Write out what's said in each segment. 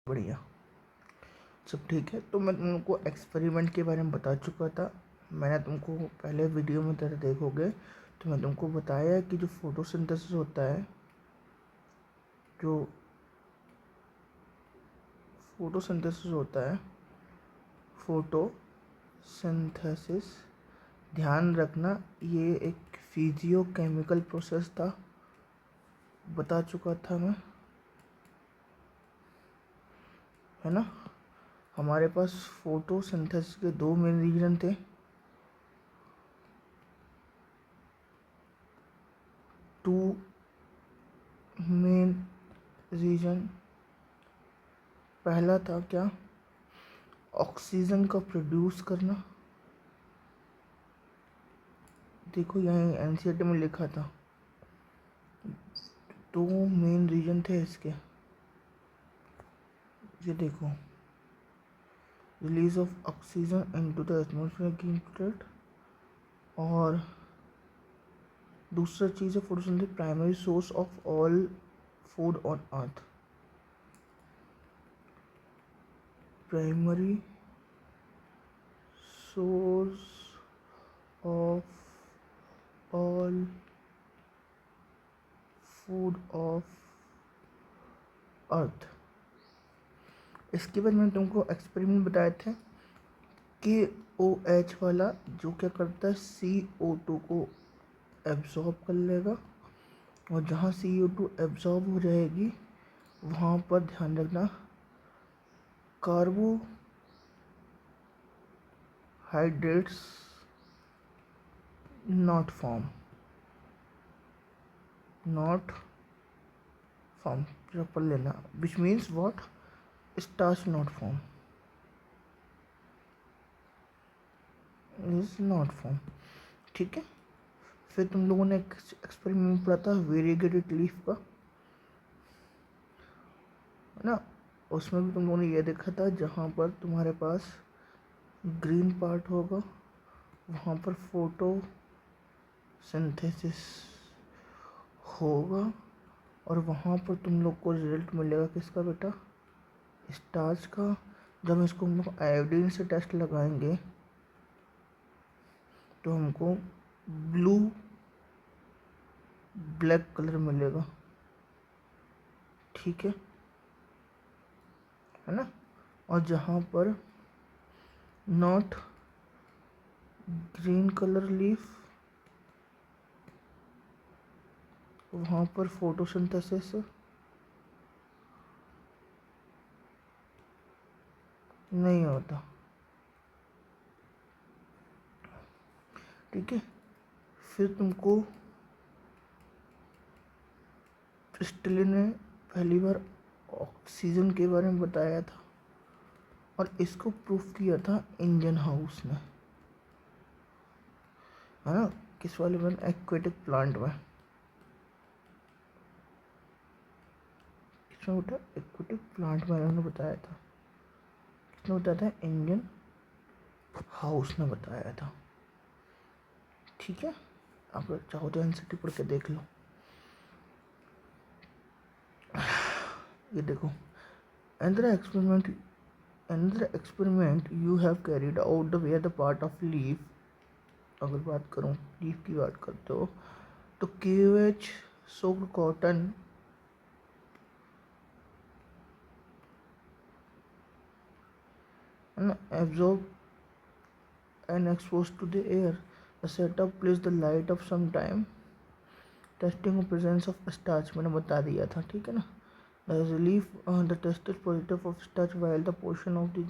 बढ़िया, सब ठीक है। तो मैं तुमको एक्सपेरिमेंट के बारे में बता चुका था। मैंने तुमको पहले वीडियो में तरह देखोगे तो मैं तुमको बताया कि जो फोटोसिंथेसिस होता है, जो फोटोसिंथेसिस होता है, फोटोसिंथेसिस, ध्यान रखना ये एक फिजियो केमिकल प्रोसेस था, बता चुका था मैं, है ना। हमारे पास फोटोसिंथेसिस के दो मेन रीजन थे, टू मेन रीजन। पहला था क्या, ऑक्सीजन का प्रोड्यूस करना। देखो यहाँ एनसीईआरटी में लिखा था, दो मेन रीजन थे इसके। ये देखो, release of oxygen into the atmosphere, और दूसरा चीज़ है photosynthesis primary source of all food on earth. Primary source of all food of earth. इसके बाद मैंने तुमको एक्सपेरिमेंट बताए थे कि OH वाला जो क्या करता है, CO2 को एब्जॉर्ब कर लेगा, और जहाँ CO2 एब्जॉर्ब हो जाएगी वहाँ पर ध्यान रखना कार्बोहाइड्रेट्स नॉट फॉर्म, जरा पढ़ लेना, which means what, starch not form, is not form, ठीक है। फिर तुम लोगों ने एक एक्सपेरिमेंट पढ़ा था वेरीगेटेड लीफ का, है ना। उसमें भी तुम लोगों ने ये देखा था, जहाँ पर तुम्हारे पास ग्रीन पार्ट होगा वहाँ पर फोटोसिंथेसिस होगा, और वहाँ पर तुम लोग को रिजल्ट मिलेगा किसका बेटा, स्टार्च का। जब इसको हम लोग आयोडीन से टेस्ट लगाएंगे तो हमको ब्लैक कलर मिलेगा, ठीक है ना। और जहाँ पर नॉट ग्रीन कलर लीफ, वहाँ पर फोटोसिंथेसिस नहीं होता, ठीक है। फिर तुमको प्रिस्टले ने पहली बार ऑक्सीजन के बारे में बताया था, और इसको प्रूफ किया था इंजन हाउस ने, है ना। किस वाले में, एक्वेटिक प्लांट में, किसमें बेटा, एक्वेटिक प्लांट में उन्होंने बताया था। किसने बताया था, इंजन हाउस ने बताया था, ठीक है। आप लोग चाहो तो एनसीईआरटी पढ़ के देख लो। ये देखो, another experiment you have carried out the where the part of leaf, अगर बात करूँ लीफ की बात करते हो तो KOH soaked cotton absorb and exposed to the air. The setup placed the light of some time testing presence of starch, मैंने बता दिया था, ठीक है ना। The test is positive of starch while the portion of the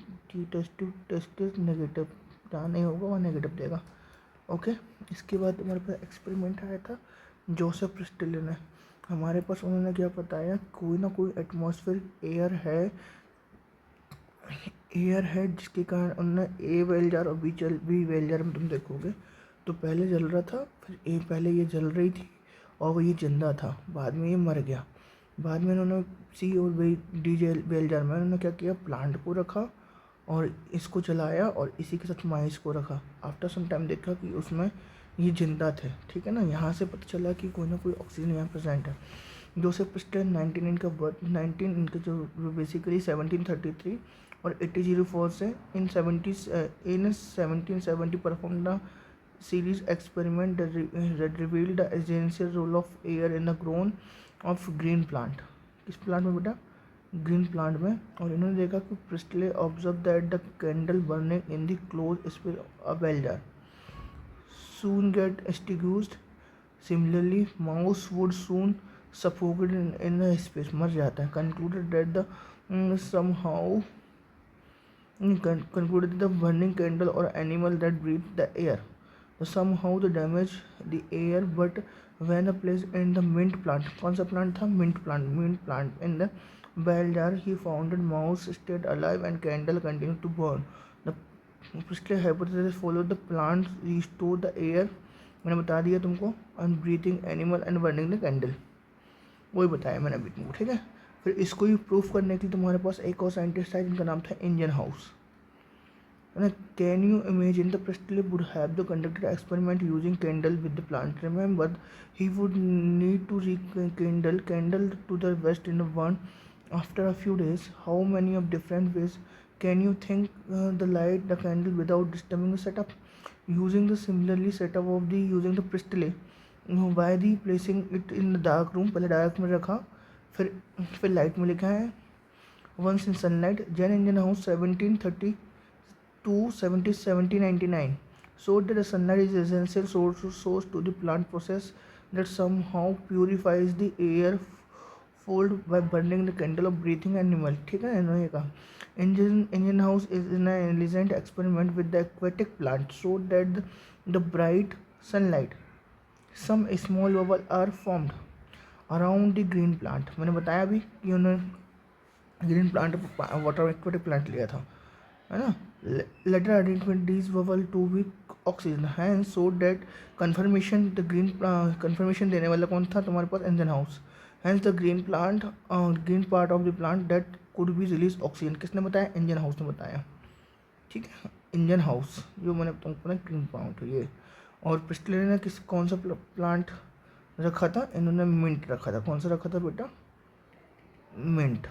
test is negative, जहाँ नहीं होगा वहाँ नेगेटिव देगा, ओके। इसके बाद हमारे पास एक्सपेरिमेंट आया था जोसेफ प्रिस्टले ने। हमारे पास उन्होंने क्या बताया, कोई ना कोई एटमॉस्फेरिक एयर है जिसके कारण उन्होंने ए वेल जार और बी वेल जार में तुम देखोगे तो पहले जल रहा था, फिर पहले ये जल रही थी और ये जिंदा था, बाद में ये मर गया। बाद में उन्होंने सी और डी वेल जार में उन्होंने क्या किया, प्लांट को रखा और इसको जलाया और इसी के साथ माइस को रखा। आफ्टर सम टाइम देखा कि उसमें ये जिंदा थे, ठीक है ना। यहाँ से पता चला कि कोई ना कोई ऑक्सीजन यहाँ प्रेजेंट है। जोसेफ प्रिस्टले 19 इनका बर्थ 19 इनका जो बेसिकली 1733 और 1804 से इन 1770 perform the series experiment that revealed the essential role of air in the growth of green plant. किस प्लांट में बेटा? ग्रीन प्लांट में. और इन्होंने देखा कि Priestley observe that the candle burning in the close space a bell jar soon get extinguished. Similarly, mouse would soon suffocate in the space, मर जाता है. Concluded that the somehow concluded that the burning candle or animal that breathed the air somehow the damage the air. But when placed in the mint plant, कौन सा plant था? mint plant in the bell jar, he found that mouse stayed alive and candle continued to burn. The Priestley hypothesis followed the plants restore the air, मैंने बता दिया तुमको, and breathing animal and burning the candle, वही बताया मैंने अभी तुमको, ठीक है. फिर इसको ही प्रूफ करने के लिए तुम्हारे पास एक और साइंटिस्ट है जिनका नाम था इंजनहाउस. Can you imagine the Priestley would have the conducted experiment using candle with the plant? Remember, he would need to rekindle candle to the west in the one after a few days. How many of different ways can you think the light the candle without disturbing the setup? Using the similarly setup of the using the Priestley, by the placing it in the dark room, पहले dark में रखा, फिर light में लिखा है once in sunlight. Jan Engine House 1730 to 1799 showed that the sunlight is essential source to the plant process that somehow purifies the air fold by burning the candle of breathing animal. ठीक है, इन्होंने कहा engine house is in an elegant experiment with the aquatic plant showed that the bright sunlight some small bubble are formed around the green plant. मैंने बताया अभी कि उन्होंने green plant water aquatic plant लिया था, है ना. Later identified these bubble to be oxygen, hence showed that confirmation the green confirmation देने वाला कौन था तुम्हारे पास? engine house. Hence the green part of the plant that could be release oxygen. किसने बताया? engine house ने बताया, ठीक है. engine house जो मैंने तुमको ना ग्रीन प्लांट ये. और प्रिस्टले ने कौन सा प्लांट रखा था? इन्होंने मिंट रखा था. कौन सा रखा था बेटा? मिंट.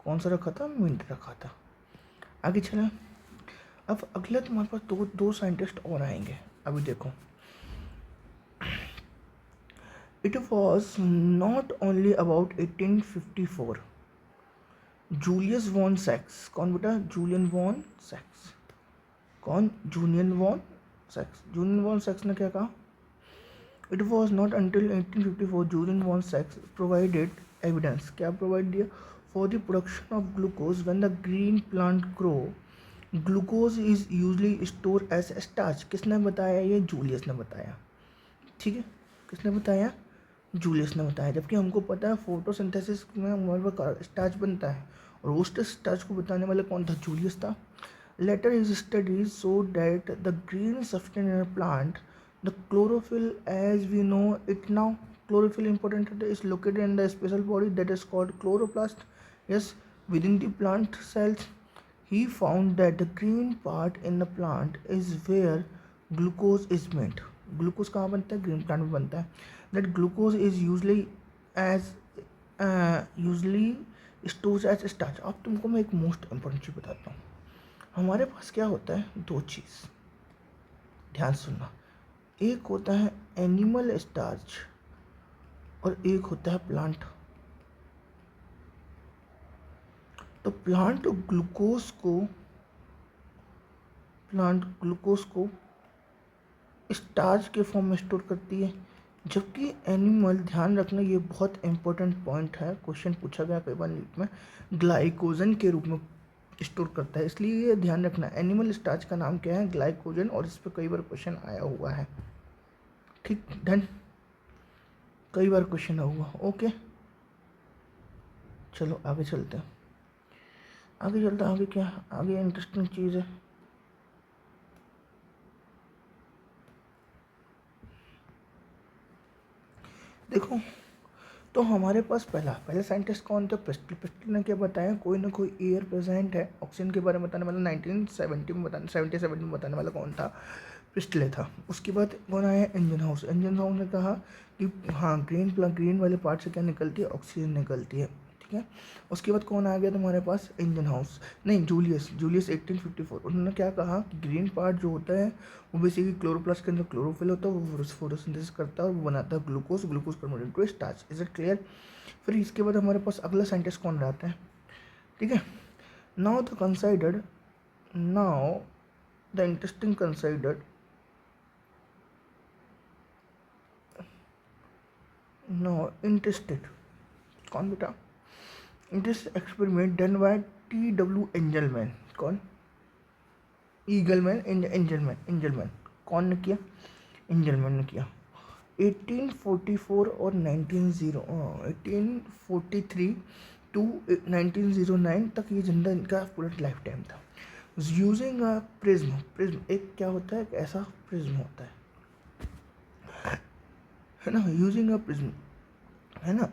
कौन सा रखा था? मिंट रखा था. आगे चला. अब अगला तुम्हारे पास दो साइंटिस्ट और आएंगे. अभी देखो, it was not only about 1854. Julius von सैक्स. कौन बेटा? जूलियन वॉन सैक्स. कौन? जूलियन वॉन सैक्स. जूलियन वॉन सैक्स ने क्या कहा? It was not until 1854 Julian von सैक्स प्रोवाइडेड एविडेंस. क्या प्रोवाइड दिया? For the production of glucose when the green plant grow, glucose is usually stored as starch. किसने बताया? ये जूलियस ने बताया, ठीक है. किसने बताया? जूलियस ने बताया. जबकि हमको पता है फोटोसिंथेसिस में हमारे पास स्टार्च बनता है, और उस स्टार्च को बताने वाला कौन था? जूलियस था. Later his studies showed that the green substance in a plant, the chlorophyll as we know it now, chlorophyll important is located in the special body that is called chloroplast. Yes, within the plant cells. He found that the green part in the plant is where glucose is made. Glucose कहाँ बनता है? Green plant में बनता है. That glucose is usually stored as starch. अब तुमको मैं एक मोस्ट इम्पोर्टेंट चीज़ बताता हूँ. हमारे पास क्या होता है? दो चीज़, ध्यान सुनना. एक होता है एनिमल स्टार्च और एक होता है प्लांट. तो प्लांट ग्लूकोज को स्टार्च के फॉर्म में स्टोर करती है, जबकि एनिमल, ध्यान रखना ये बहुत इंपॉर्टेंट पॉइंट है, क्वेश्चन पूछा गया कई बार नीट में, ग्लाइकोजन के रूप में स्टोर करता है. इसलिए ये ध्यान रखना, एनिमल स्टार्च का नाम क्या है? ग्लाइकोजन. और इस पर कई बार क्वेश्चन आया हुआ है, ठीक. डन, कई बार क्वेश्चन हुआ. ओके, चलो आगे चलते हैं. आगे क्या? आगे इंटरेस्टिंग चीज़ है. देखो, तो हमारे पास पहले साइंटिस्ट कौन थे? प्रिस्टल ने क्या बताया? कोई ना कोई एयर प्रेजेंट है. ऑक्सीजन के बारे में बताने वाला 1970 में 77 में बताने वाला कौन था? पिस्टले था। उसके बाद कौन आया, इंजन हाउस। इंजन हाउस ने कहा कि हाँ ग्रीन वाले पार्ट से क्या निकलती है, ऑक्सीजन निकलती है, ठीक है। उसके बाद कौन आ गया तुम्हारे पास, इंजन हाउस नहीं जूलियस 1854। उन्होंने क्या कहा कि ग्रीन पार्ट जो होता है वो बेसिकली क्लोरोप्लास्ट के अंदर क्लोरोफिल होता है, वो फोटोसिंथेसिस करता है और वो बनाता है glucose converted into starch. Is it clear. फिर इसके बाद हमारे पास अगला साइंटिस्ट कौन रहता है, ठीक है। Now the interesting considered no interested कौन बेटा, this experiment done by TW Engelmann. कौन, ईगलमैन, एंजलमैन कौन ने किया, एंजलमैन ने किया। 1844 और 1843 टू 1909 तक ये जिंदा इनका पूरा लाइफ टाइम था। यूजिंग अ प्रिज्म एक क्या होता है, एक ऐसा प्रिज्म होता है ना, यूजिंग अ प्रिज्म है ना,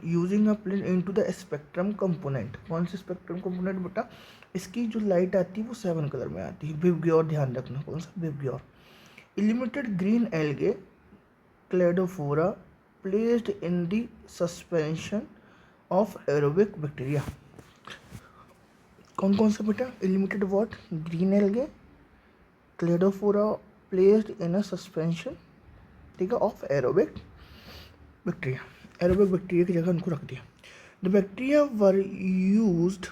using a prism into the spectrum component. कौन से स्पेक्ट्रम कंपोनेंट बेटा, इसकी जो लाइट आती है वो 7 कलर में आती है। विबग्योर ध्यान रखना, कौन सा, VIBGYOR. Illuminated green algae Cladophora placed in the suspension of aerobic bacteria. कौन कौन सा बेटा, illuminated what, green algae Cladophora placed in a suspension, ठीक है, of aerobic bacteria. Aerobic bacteria की जगह उनको रख दिया। The bacteria were used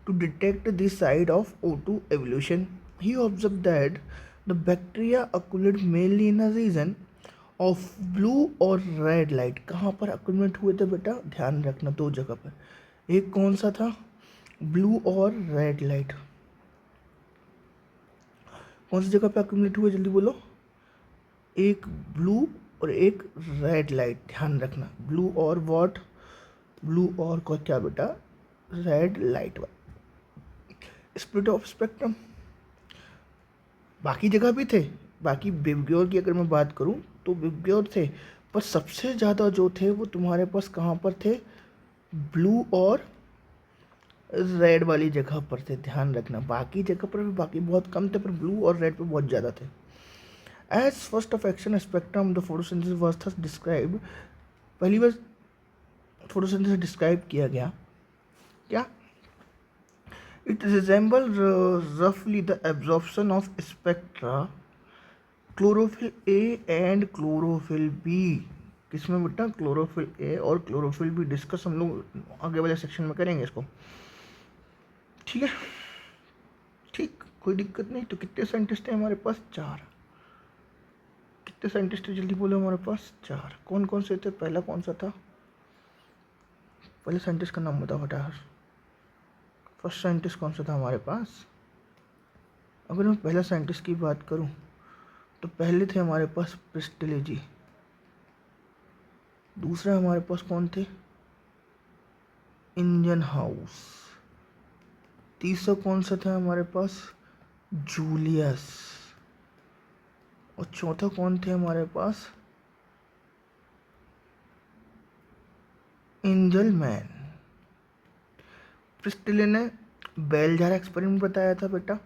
to detect the side of O2 evolution. He observed that the bacteria accumulate mainly in a region of blue और red light. कहाँ पर accumulate हुए थे बेटा, ध्यान रखना, 2 जगह पर। एक कौन सा था, ब्लू और रेड लाइट। कौन सी जगह पे accumulate हुए, जल्दी बोलो। एक ब्लू और एक रेड लाइट, ध्यान रखना। ब्लू और वॉट, ब्लू और क्या बेटा, red light. Split of spectrum बाकी जगह भी थे, बाकी विबग्योर की अगर मैं बात करूं तो विबग्योर थे, पर सबसे ज़्यादा जो थे वो तुम्हारे पास कहाँ पर थे, ब्लू और रेड वाली जगह पर थे, ध्यान रखना। बाकी जगह पर भी बाकी बहुत कम थे, पर ब्लू और रेड पे बहुत ज़्यादा थे। As first of action spectrum the photosynthesis was thus describe, पहली बार फोटोसिंथेसिस डिस्क्राइब किया गया, क्या, it resembles roughly the absorption of spectra chlorophyll A and chlorophyll B। किसमें बेटा, क्लोरोफिल ए और क्लोरोफिल बी। डिस्कस हम लोग आगे वाले सेक्शन में करेंगे इसको, ठीक है, ठीक, कोई दिक्कत नहीं। तो कितने साइंटिस्ट हैं हमारे पास, 4। कितने साइंटिस्ट हैं, जल्दी बोलो, हमारे पास 4। कौन कौन से थे, पहला कौन सा था, पहले साइंटिस्ट का नाम बताओ बेटा। फर्स्ट साइंटिस्ट कौन सा था हमारे पास, अगर मैं पहला साइंटिस्ट की बात करूं तो पहले थे हमारे पास प्रिस्टले जी। दूसरा हमारे पास कौन थे, इंजन हाउस। तीसरा कौन सा था हमारे पास, जूलियस। और चौथा कौन थे हमारे पास, एंजलमैन। प्रिस्टले ने बेल जार एक्सपेरिमेंट बताया था बेटा,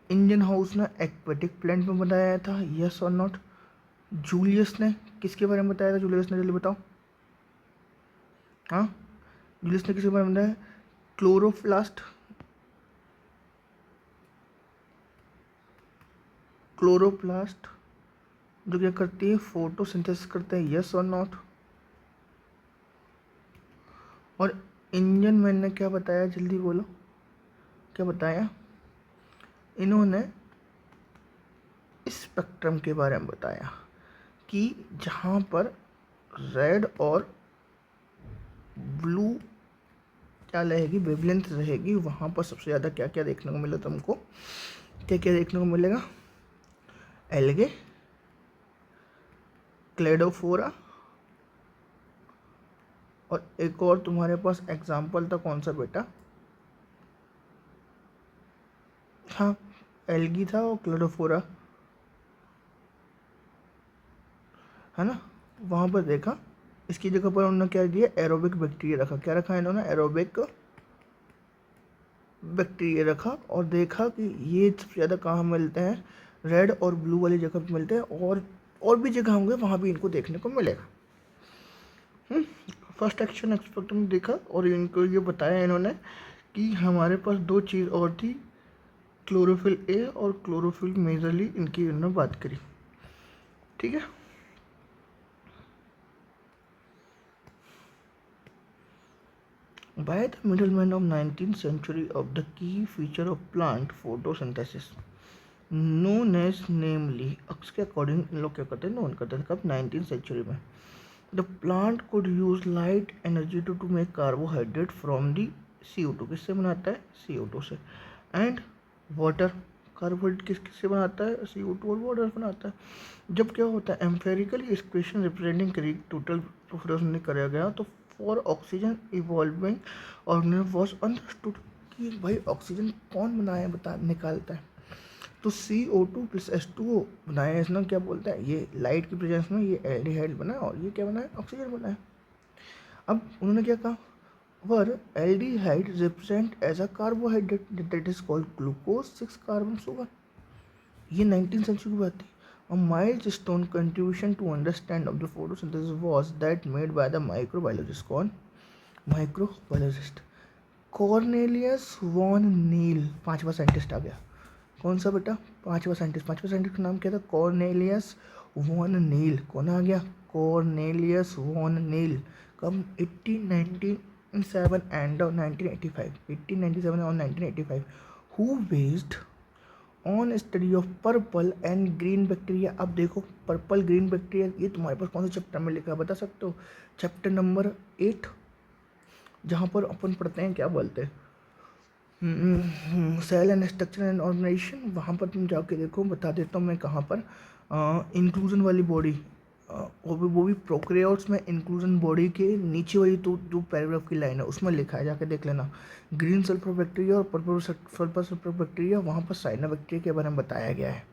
इंजन हाउस ने एक्वेटिक प्लांट में बताया था, यस और नॉट। जूलियस ने किसके बारे में बताया था, जूलियस ने जल्दी बताओ, हाँ, जूलियस ने किसके बारे में बताया, क्लोरोप्लास्ट, क्लोरोप्लास्ट जो क्या करती है, फोटोसिंथेसिस करते हैं, यस और नॉट। और इंजन मैन ने क्या बताया, जल्दी बोलो, क्या बताया, इन्होंने स्पेक्ट्रम के बारे में बताया कि जहाँ पर रेड और ब्लू क्या रहेगी, वेवलेंथ रहेगी, वहाँ पर सबसे ज़्यादा क्या क्या देखने को मिला तुमको, क्या क्या देखने को मिलेगा, एल्गे, क्लेडोफोरा, और एक और तुम्हारे पास एग्जाम्पल था कौन सा बेटा, हाँ, एल्गी था और क्लेडोफोरा, है ना। वहाँ पर देखा, इसकी जगह पर उन्होंने क्या दिया, एरोबिक बैक्टीरिया रखा। क्या रखा इन्होंने, एरोबिक बैक्टीरिया रखा, और देखा कि ये सबसे ज़्यादा कहाँ मिलते हैं, रेड और ब्लू वाली जगह पे मिलते हैं, और भी जगह होंगे वहाँ भी इनको देखने को मिलेगा। फर्स्ट एक्शन एक्सपेक्ट में देखा, और इनको ये बताया इन्होंने कि हमारे पास दो चीज़ और थी, क्लोरोफिल ए और क्लोरोफिल मेजरली, इनकी इन्होंने बात करी। ठीक है, by the middleman of 19th century of the key feature of plant photosynthesis known as namely अक्स के अकॉर्डिंग इन लोग क्या करते हैं, नोन करते थे कब, 19th सेंचुरी में। The plant could use light energy to make carbohydrate from the CO2, किससे बनाता है, CO2 से, एंड वाटर, कार्बोहाइड्रेट किससे बनाता है, CO2 और वाटर बनाता है। जब क्या होता है, empirically equation representing total profession कराया गया, तो for oxygen evolving organism was understood कि भाई ऑक्सीजन कौन बनाया बता निकालता है, तो CO2 प्लस H2O बनाया, इसने क्या बोलता है, ये लाइट की प्रेजेंस में ये एल्डिहाइड बना और ये क्या बनाया, ऑक्सीजन बनाया। अब उन्होंने क्या कहा, were aldehyde represent as a carbohydrate that is called glucose 6 carbon sugar. ये 19th सेंचुरी की बात थी। A milestone contribution to understand of the photosynthesis was that made by the microbiologist, कौन, माइक्रोबायोलॉजिस्ट कॉर्नेलियस वॉन नील, पांचवा scientist आ गया। कौन सा बेटा, पांचवा साइंटिस्ट का नाम क्या था, कॉर्नेलियस वॉन नील। कौन आ गया, कॉर्नेलियस वॉन नील। कब, 1897 एंड 1985, 1897 और 1985, who based on study of purple and green bacteria. अब देखो पर्पल ग्रीन बैक्टीरिया, ये तुम्हारे पास कौन से चैप्टर में लिखा है बता सकते हो, चैप्टर नंबर 8, जहाँ पर अपन पढ़ते हैं क्या बोलते हैं, cell and structure and organisation. वहाँ पर तुम जाके देखो, बता देता हूँ मैं कहाँ पर, इंक्लूजन वाली बॉडी, वो भी प्रोकैरियोट्स में इंक्लूजन बॉडी के नीचे वाली तो जो पैराग्राफ की लाइन है उसमें लिखा है, जाके देख लेना। ग्रीन सल्फर बैक्टीरिया और पर्पल सल्फर बैक्टीरिया, वहाँ पर साइनोबैक्टीरिया के बारे में बताया गया है।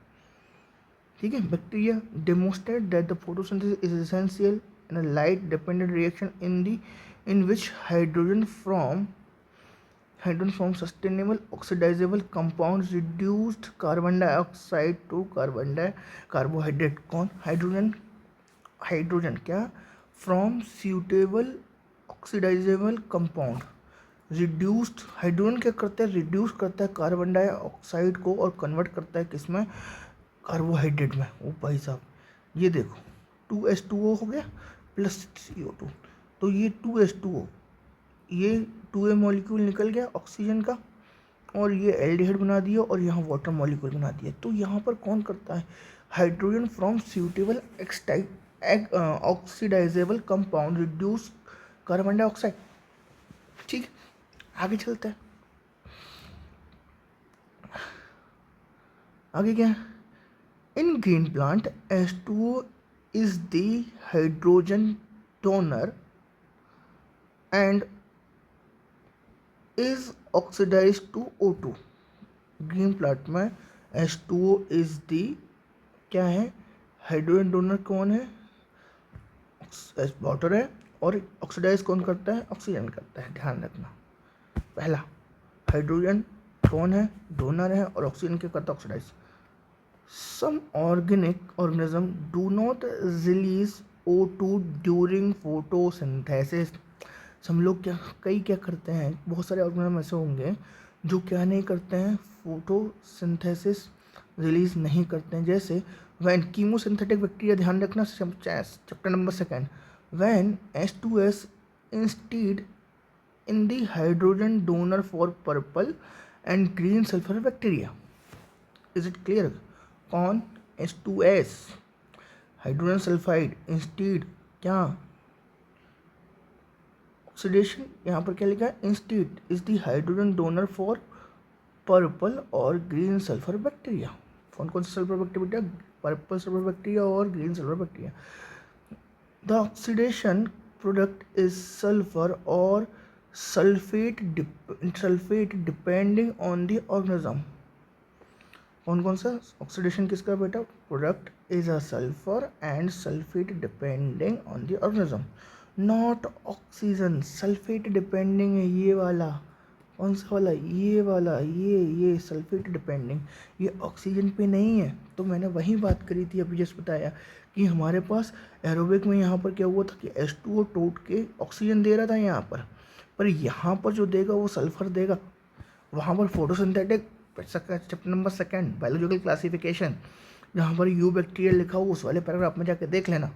ठीक है, bacteria demonstrate that the photosynthesis is essential in a light dependent reaction in which hydrogen from sustainable oxidisable compounds reduced carbon dioxide to carbohydrate. कौन, हाइड्रोजन क्या, from suitable oxidisable compound, reduced, hydrogen क्या करता है, reduce करता है carbon dioxide को और convert करता है किसमें, कार्बोहाइड्रेट में। ओ भाई साहब, ये देखो 2H2O हो गया प्लस CO2, तो ये 2H2O, ये 2A मॉलिक्यूल निकल गया ऑक्सीजन का, और ये एल्डिहाइड बना दिया, और यहाँ वाटर मॉलिक्यूल बना दिया। तो यहाँ पर कौन करता है, hydrogen from suitable oxidisable compound reduce carbon dioxide. ठीक, आगे चलते हैं, आगे क्या है, in green plant H2O is the hydrogen donor and is oxidized to O2। Green plant में H2O is the क्या है, हाइड्रोजन डोनर कौन है, वाटर है, और ऑक्सीडाइज कौन करता है, ऑक्सीजन करता है। ध्यान रखना, पहला हाइड्रोजन कौन है, डोनर है, और ऑक्सीजन क्या करता है, oxidise. Some organic organism do not release O2 during photosynthesis। हम लोग कई क्या करते हैं, बहुत सारे ऑर्गेनिज्म ऐसे होंगे जो क्या नहीं करते हैं, फोटोसिंथेसिस रिलीज नहीं करते हैं। जैसे वैन कीमोसिंथेटिक बैक्टीरिया, ध्यान रखना chapter number 2, when H2S instead in the hydrogen donor for purple and green sulphur bacteria. Is it clear, कौन, H2S हाइड्रोजन सल्फाइड इंस्टीड क्या, ऑक्सीडेशन, यहाँ पर क्या लिखा है, instead is the hydrogen donor for purple और ग्रीन सल्फर बैक्टीरिया। कौन कौन से sulphur bacteria, purple sulphur bacteria और green sulphur bacteria. The oxidation product is sulphur और sulphate depending on the organism. कौन कौन सा ऑक्सीडेशन किसका बेटा, product is a sulphur and sulphate depending on the organism, not oxygen. Sulphate depending है ये वाला, कौन सा वाला, ये वाला, ये सल्फेट डिपेंडिंग, ये ऑक्सीजन पे नहीं है। तो मैंने वही बात करी थी अभी, जस्ट बताया कि हमारे पास एरोबिक में यहाँ पर क्या हुआ था कि H2O टूट के ऑक्सीजन दे रहा था यहाँ पर यहाँ पर जो देगा वो सल्फर देगा। वहाँ पर photosynthetic chapter number 2 biological classification, जहाँ पर यू बैक्टीरिया लिखा हो उस वाले पैराग्राफ में जाके देख लेना,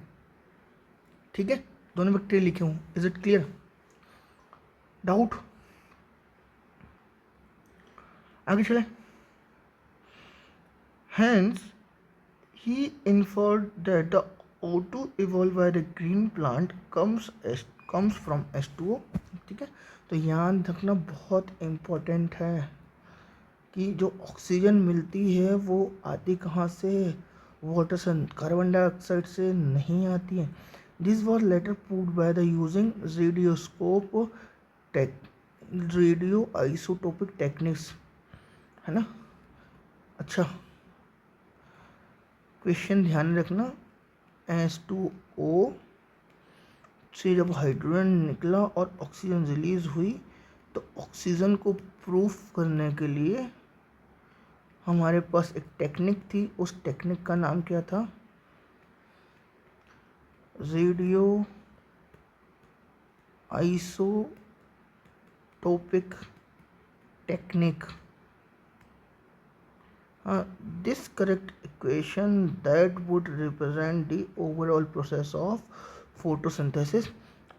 ठीक है। दोनों बैक्टीरिया लिखे हूँ। Is it clear? डाउट? आगे चले। Hence, he inferred that the O2 evolved by the green plant comes from H2O, ठीक है। तो याद रखना बहुत इम्पोर्टेंट है कि जो ऑक्सीजन मिलती है वो आती कहाँ से, वाटर से, कार्बन डाइऑक्साइड से नहीं आती है। This was later proved by the using radio isotopic techniques, है ना। अच्छा, क्वेश्चन ध्यान रखना, H2O से जब हाइड्रोजन निकला और ऑक्सीजन रिलीज हुई तो ऑक्सीजन को प्रूफ करने के लिए हमारे पास एक टेक्निक थी। उस टेक्निक का नाम क्या था? Radio isotopic technique. This correct equation that would represent the overall process of photosynthesis।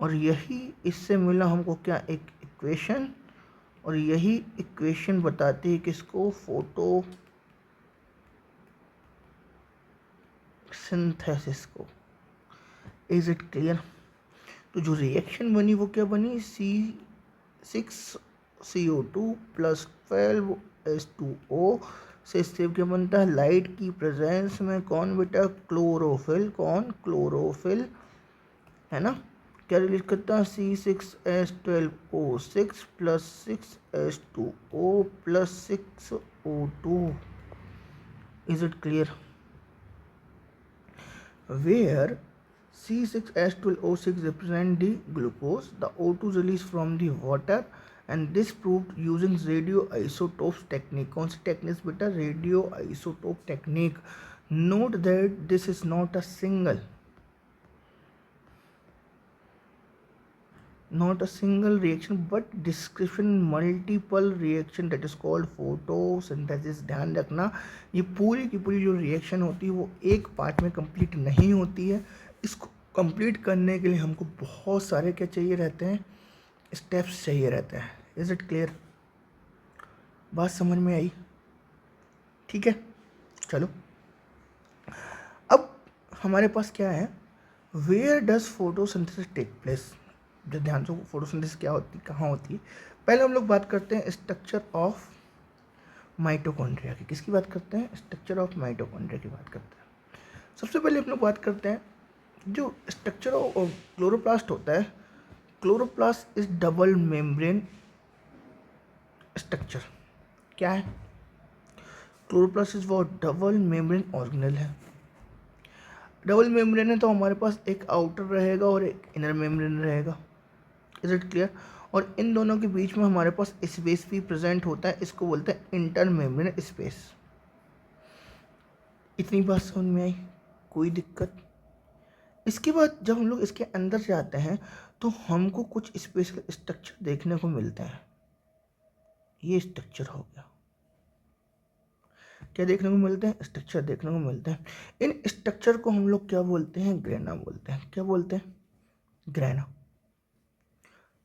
और यही इससे मिला हमको क्या, एक इक्वेशन, और यही इक्वेशन बताती है किसको, फोटोसिंथेसिस को। Is it clear? तो जो रिएक्शन बनी वो क्या बनी, C6CO2 + 12H2O से स्टेप क्या बनता है, लाइट की प्रेजेंस में कौन बेटा, क्लोरोफिल। कौन? क्लोरोफिल, है ना। क्या रिलीज करता है, C6H12O6 + 6H2O + 6O2। Is it clear? Where C6H12O6 represent the glucose, the O2 released from the water, and this proved using radioisotopes technique। कौन सी टेक्निक बेटा, radioisotope technique। Note that this is not a single reaction but description multiple reaction, that is called photosynthesis। ध्यान रखना, ये पूरी की पूरी जो reaction होती है वो एक पार्ट में कंप्लीट नहीं होती है। इसको कंप्लीट करने के लिए हमको बहुत सारे क्या चाहिए रहते हैं, स्टेप्स चाहिए रहते हैं। Is it clear? बात समझ में आई? ठीक है, चलो अब हमारे पास क्या है, where does photosynthesis take place. जो ध्यान से, फोटोसिंथेसिस क्या होती है, कहाँ होती है। पहले हम लोग बात करते हैं स्ट्रक्चर ऑफ माइटोकॉन्ड्रिया की। किसकी बात करते हैं, स्ट्रक्चर ऑफ माइटोकॉन्ड्रिया की बात करते हैं। सबसे पहले हम लोग बात करते हैं जो स्ट्रक्चर ऑफ क्लोरोप्लास्ट होता है। Chloroplast is double membrane structure. क्या है, क्लोरोप्लास्ट इज वो डबल मेम्ब्रेन ऑर्गेनेल है। डबल मेम्ब्रेन है तो हमारे पास एक आउटर रहेगा और एक इनर मेम्ब्रेन रहेगा। Is it clear? और इन दोनों के बीच में हमारे पास स्पेस भी प्रेजेंट होता है, इसको बोलते हैं इंटर मेम्ब्रेन स्पेस। इतनी बात समझ में आई? कोई दिक्कत? इसके बाद जब हम लोग इसके अंदर जाते हैं तो हमको कुछ स्पेशल स्ट्रक्चर देखने को मिलते हैं। ये स्ट्रक्चर हो गया, क्या देखने को मिलते हैं, स्ट्रक्चर देखने को मिलते हैं। इन स्ट्रक्चर को हम लोग क्या बोलते हैं, ग्रेना बोलते हैं। क्या बोलते हैं, ग्रेना।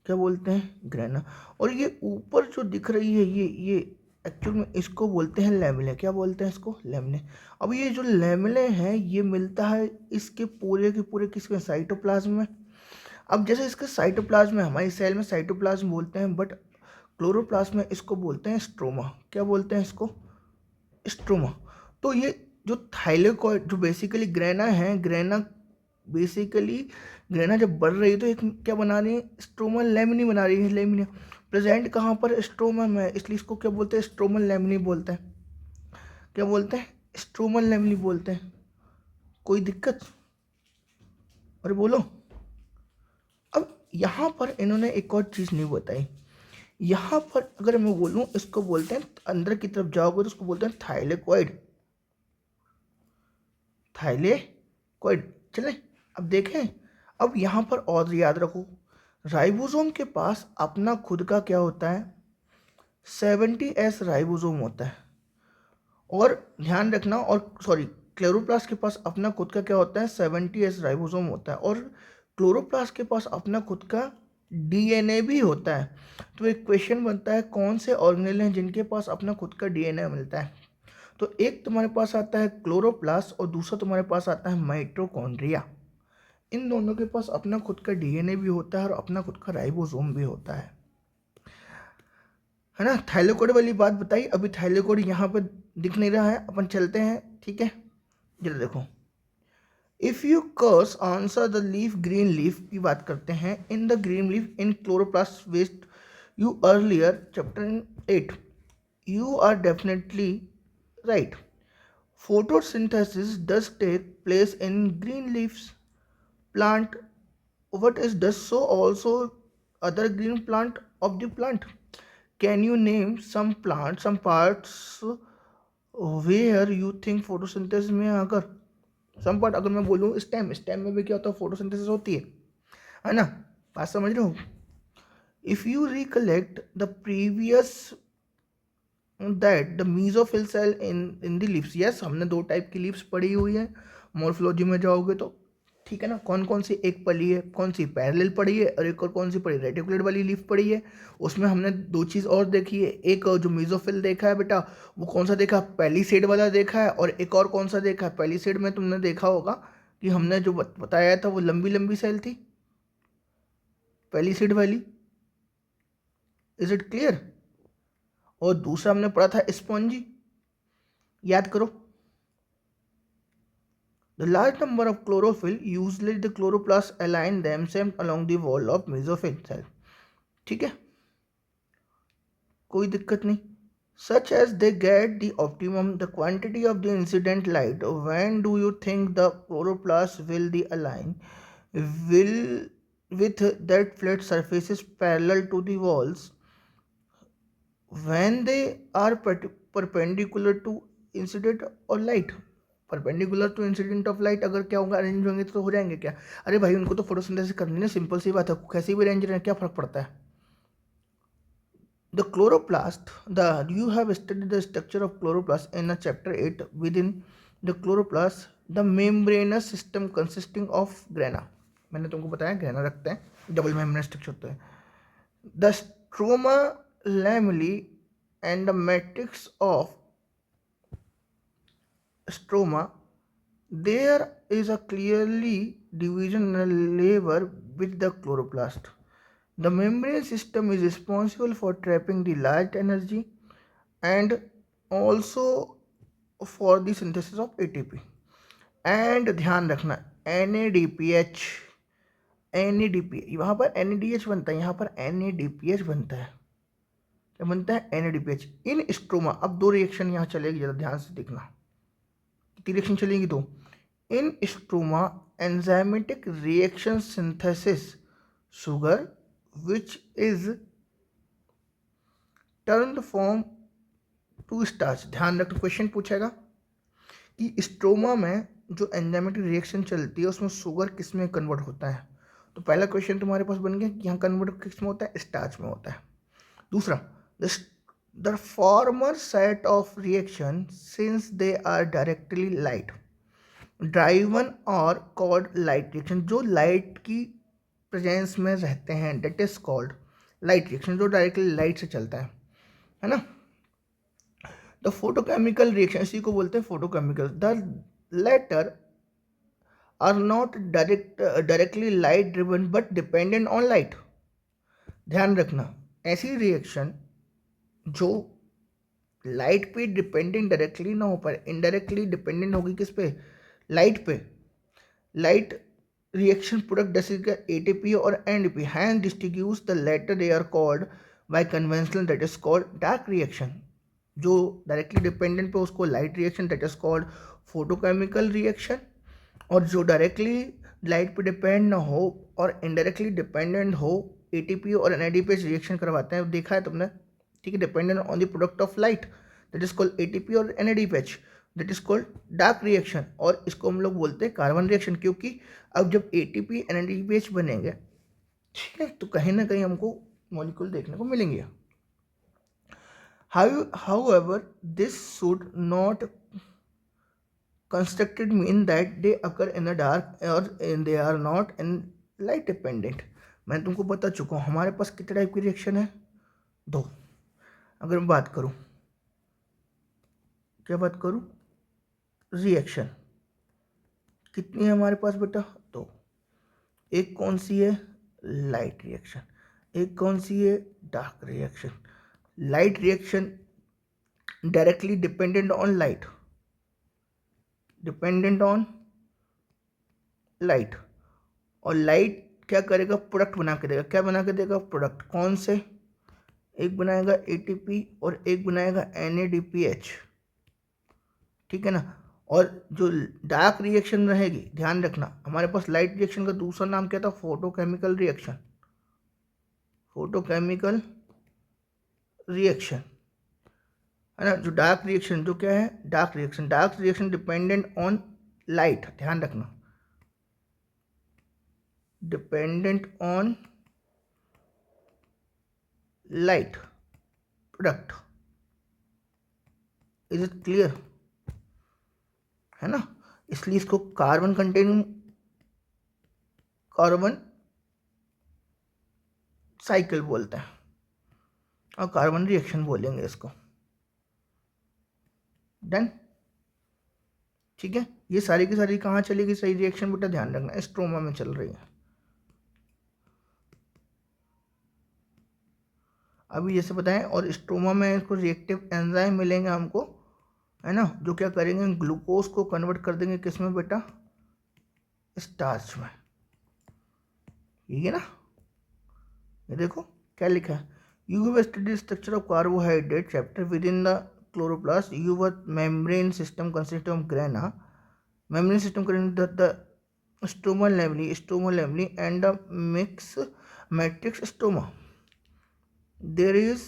क्या बोलते हैं, ग्रेना। और ये ऊपर जो दिख रही है ये एक्चुअल में इसको बोलते हैं लैमिले। क्या बोलते हैं इसको, लैमिले। अब ये जो लैमिले हैं ये मिलता है इसके पूरे के पूरे किसमें, साइटोप्लाज्म में। अब जैसे इसके साइटोप्लाज्म में, हमारी सेल में साइटोप्लाज्म बोलते हैं, बट क्लोरोप्लास्ट में इसको बोलते हैं स्ट्रोमा। क्या बोलते हैं इसको, स्ट्रोमा। तो ये जो थाइलेकॉइड, जो बेसिकली ग्रेना है, ग्रेना जब बढ़ रही है तो एक क्या बना रही है, स्ट्रोमा लैमिनी बना रही है। लैमिनी प्रेजेंट कहाँ पर, स्ट्रोमा में, इसलिए इसको क्या बोलते हैं, स्ट्रोमल लैमिनी बोलते हैं। क्या बोलते हैं, स्ट्रोमल लैमिनी बोलते हैं। कोई दिक्कत? अरे बोलो। अब यहाँ पर इन्होंने एक और चीज़ नहीं बताई, यहाँ पर अगर मैं बोलूँ, इसको बोलते हैं, अंदर की तरफ जाओगे तो उसको बोलते हैं थाइलेकोइड। थाइलेकोइड। चले अब देखें, अब यहाँ पर और याद रखो, राइबोसोम के पास अपना खुद का क्या होता है, 70S राइबोसोम होता है। और ध्यान रखना, और सॉरी, क्लोरोप्लास्ट के पास अपना खुद का क्या होता है, 70S राइबोसोम होता है। और क्लोरोप्लास्ट के पास अपना खुद का डीएनए भी होता है। तो एक क्वेश्चन बनता है, कौन से ऑर्गेनेल हैं जिनके पास अपना खुद का डीएनए मिलता है। तो एक तुम्हारे पास आता है क्लोरोप्लास्ट और दूसरा तुम्हारे पास आता है माइटोकॉन्ड्रिया। इन दोनों के पास अपना खुद का डीएनए भी होता है और अपना खुद का राइबोसोम भी होता है ना। थाइलेकोइड वाली बात बताई, अभी थाइलेकोइड यहाँ पर दिख नहीं रहा है, अपन चलते हैं, ठीक है। जरा देखो, if you curse answer the leaf, green leaf की बात करते हैं। In the green leaf in chloroplast west you earlier chapter 8, you are definitely right. Photosynthesis does take place in green leaves plant. What is does so also other green plant of the plant? Can you name some plants, some parts where you think photosynthesis में अगर some part, अगर मैं बोलूँ stem, stem में भी क्या होता है, फोटोसिंथेसिस होती है ना। बात समझ रहे हो। If you recollect the previous that the mesophyll cell in the leaves, yes, हमने दो टाइप की लीव्स पढ़ी हुई है, मॉर्फोलॉजी में जाओगे तो, ठीक है ना। कौन कौन सी, एक पढ़ी है, कौन सी पैरेलल पढ़ी है, और एक और कौन सी पढ़ी, रेटिकुलेट वाली लीफ पढ़ी है। उसमें हमने दो चीज़ और देखी है, एक जो मेसोफिल देखा है बेटा, वो कौन सा देखा, पेलिसेड वाला देखा है, और एक और कौन सा देखा है, पेलिसेड में तुमने देखा होगा कि हमने जो बताया था वो लंबी लंबी सेल थी, पेलिसेड वाली। Is it clear. और दूसरा हमने पढ़ा था स्पॉन्जी, याद करो। The large number of chlorophyll, usually the chloroplasts align themselves along the wall of mesophyll cell. ठीक है, कोई दिक्कत नहीं। Such as they get the optimum, the quantity of the incident light. When do you think the chloroplasts will the align? Will with that flat surfaces parallel to the walls when they are perpendicular to incident or light. Perpendicular to incident of light अगर क्या होगा, arrange होंगे तो हो जाएंगे क्या। अरे भाई उनको तो फोटोसिंथेसिस करनी है, सिंपल सी बात है, कैसे भी अरेंज रहें क्या फर्क पड़ता है। The chloroplast, the you have studied the structure of chloroplast in chapter 8 with in the chloroplast the membranes system consisting of grana. मैंने तुमको बताया ग्रेना रखते हैं, डबल मेम्ब्रेन स्ट्रक्चर होता है। The stroma lamellai and the matrix of stroma, there is a clearly divisional layer with the chloroplast. The membrane system is responsible for trapping the light energy and also for the synthesis of ATP. And ध्यान रखना NADPH, वहाँ पर NADH बनता है, यहाँ पर NADPH बनता है, क्या बनता है, NADPH इन स्ट्रोमा। अब दो रिएक्शन यहाँ चलेगी, ज़रा ध्यान से देखना, कितनी रिएक्शन चलेगी, तो in stroma enzymatic reaction synthesis sugar which is turned from to starch. ध्यान रखना, क्वेश्चन पूछेगा कि स्ट्रोमा में जो एंजाइमेटिक रिएक्शन चलती है उसमें शुगर किस में कन्वर्ट होता है। तो पहला क्वेश्चन तुम्हारे पास बन गया कि यहाँ कन्वर्ट किस में होता है, स्टार्च में होता है। दूसरा, the former set of reaction, since they are directly light driven or called light reaction, जो लाइट की प्रेजेंस में रहते हैं, that is called light reaction, जो डायरेक्टली लाइट से चलता है ना। द फोटोकेमिकल रिएक्शन, इसी को बोलते हैं photochemical. The latter are not directly light driven but dependent on light. ध्यान रखना, ऐसी रिएक्शन जो लाइट पे डिपेंडेंट डायरेक्टली ना हो पर इनडायरेक्टली डिपेंडेंट होगी किस पे, लाइट पे। लाइट रिएक्शन प्रोडक्ट जैसे एटीपी और NDP, hence distinguish the latter they are called by conventional, that is called dark reaction. जो डायरेक्टली डिपेंडेंट पे उसको light reaction, that is called photochemical reaction. और जो डायरेक्टली लाइट पे depend ना हो और इनडायरेक्टली डिपेंडेंट हो एटीपी और एनएडीपीएच रिएक्शन करवाते हैं, देखा है तुमने, ठीक है, dependent on the product of light, that is called ATP और NADPH, that is called dark reaction, और इसको हम लोग बोलते हैं कार्बन रिएक्शन, क्योंकि अब जब एटीपी एनएडीपीएच बनेंगे, ठीक है, तो कहीं ना कहीं हमको मॉलिक्यूल देखने को मिलेंगे. However, this should not constructed mean that they occur in the dark or they are not in light dependent. मैं तुमको बता चुका हूँ हमारे पास कितने टाइप की रिएक्शन है, 2. अगर मैं बात करूँ, क्या बात करूँ, रिएक्शन कितनी है हमारे पास बेटा, 2. एक कौन सी है, लाइट रिएक्शन, एक कौन सी है, dark reaction. Light reaction directly dependent on light, dependent on light, और लाइट क्या करेगा, प्रोडक्ट बना के देगा. क्या बना के देगा, प्रोडक्ट. कौन से, एक बनाएगा एटीपी और एक बनाएगा एनएडीपीएच, ठीक है ना. और जो डार्क रिएक्शन रहेगी, ध्यान रखना, हमारे पास लाइट रिएक्शन का दूसरा नाम क्या था, फोटोकेमिकल रिएक्शन, फोटोकेमिकल रिएक्शन, है ना. जो डार्क रिएक्शन, जो क्या है, dark reaction, dark reaction dependent on light, ध्यान रखना, dependent on light product. Is it clear, है ना. इसलिए इसको कार्बन कंटेनिंग, कार्बन साइकिल बोलते हैं, और कार्बन रिएक्शन बोलेंगे इसको. डन, ठीक है. ये सारी की सारी कहाँ चलेगी, सही रिएक्शन बेटा ध्यान रखना, स्ट्रोमा में चल रही है. अभी जैसे बताएं, और स्ट्रोमा में इसको रिएक्टिव एंजाइम मिलेंगे हमको, है ना, जो क्या करेंगे, ग्लूकोज को कन्वर्ट कर देंगे किस में बेटा, स्टार्च में. ठीक है ना. ये देखो क्या लिखा है, you have studied structure of carbohydrate chapter within the chloroplast, you were membrane system consist of grana, membrane system the stomal लेवली and the mix matrix stoma. There is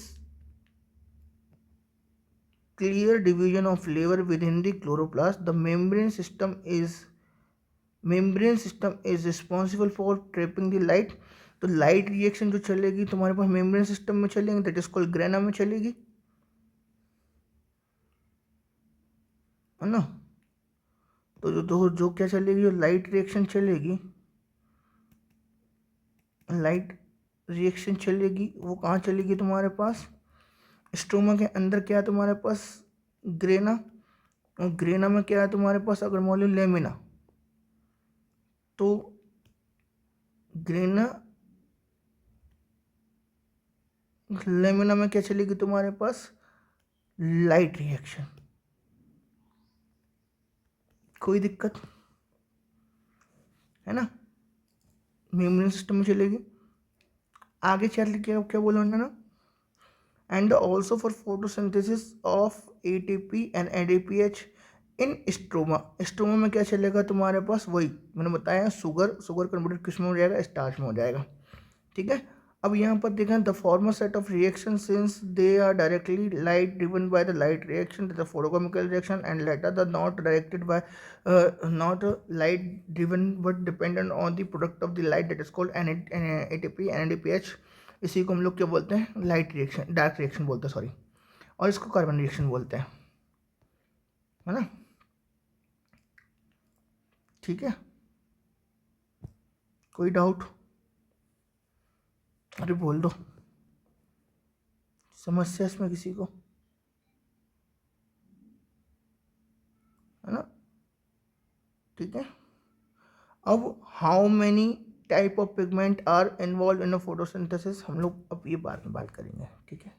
clear division of layer within the chloroplast. The membrane system is responsible for trapping the light. तो light reaction जो चलेगी तुम्हारे पास membrane system में चलेगी, that is called grana में चलेगी, है ना. तो जो क्या चलेगी, जो लाइट रिएक्शन चलेगी, लाइट रिएक्शन चलेगी, वो कहाँ चलेगी तुम्हारे पास, स्ट्रोमा के अंदर. क्या है तुम्हारे पास, ग्रेना, और ग्रेना में क्या है तुम्हारे पास, अगर मान लो लेमिना, तो ग्रेना लेमिना में क्या चलेगी तुम्हारे पास, लाइट रिएक्शन. कोई दिक्कत है ना, मेम्ब्रेन सिस्टम में चलेगी. आगे चल के क्या बोला उन्होंने, and also for photosynthesis of ATP and NADPH in stroma. Stroma में क्या चलेगा तुम्हारे पास, वही मैंने बताया, शुगर कन्वर्टेड किस में हो जाएगा, स्टार्च में हो जाएगा. ठीक है. अब यहाँ पर देखें, the former set of reaction since they are directly light driven by the light reaction, the photochemical reaction, and latter the not directed by not light driven but dependent on the product of the light, that is called ATP NADPH. इसी को हम लोग क्या बोलते हैं, light reaction, dark reaction बोलते हैं, sorry, और इसको कार्बन रिएक्शन बोलते हैं, है ना. ठीक है, कोई डाउट, अरे बोल दो, समस्या इसमें किसी को, है ना. ठीक है. अब how many type of pigment are involve in photosynthesis, हम लोग अब ये बाद में बात करेंगे. ठीक है.